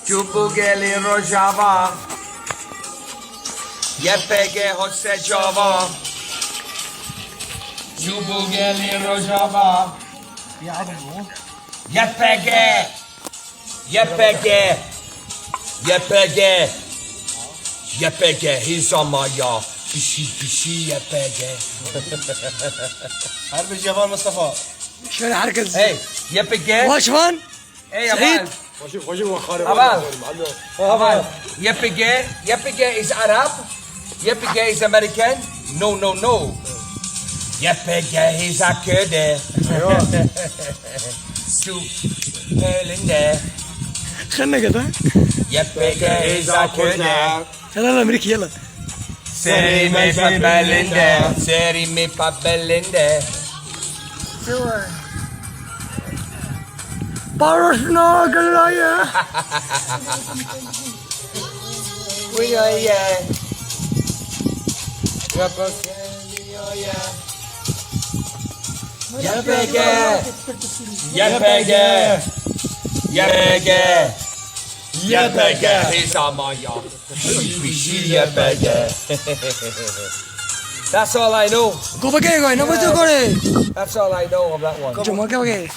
Jubugeli Rojava. YPG Hotse Java. Jubugeli Rojava. YPG. YPG. YPG. YPG. He's on my yard. Pişi YPG. Harbi Cemal Mustafa. Şöyle herkes. Hey, YPG. Watch one. Hey, Seyit. Amal. YPG is Arab. YPG is American. No. YPG is a Kurd. Su Pelinde. Sen ne kadar? YPG is a Kurd. Helal Amerika yala. Seri me pa Belinde. Seri me pa Belinde. Barışna galaya. We are yeah. YPG. He's on my yard. YPG. That's all I know. Go bagay go. Na bato ko re. That's all I know of that one. Jumal ka bagay.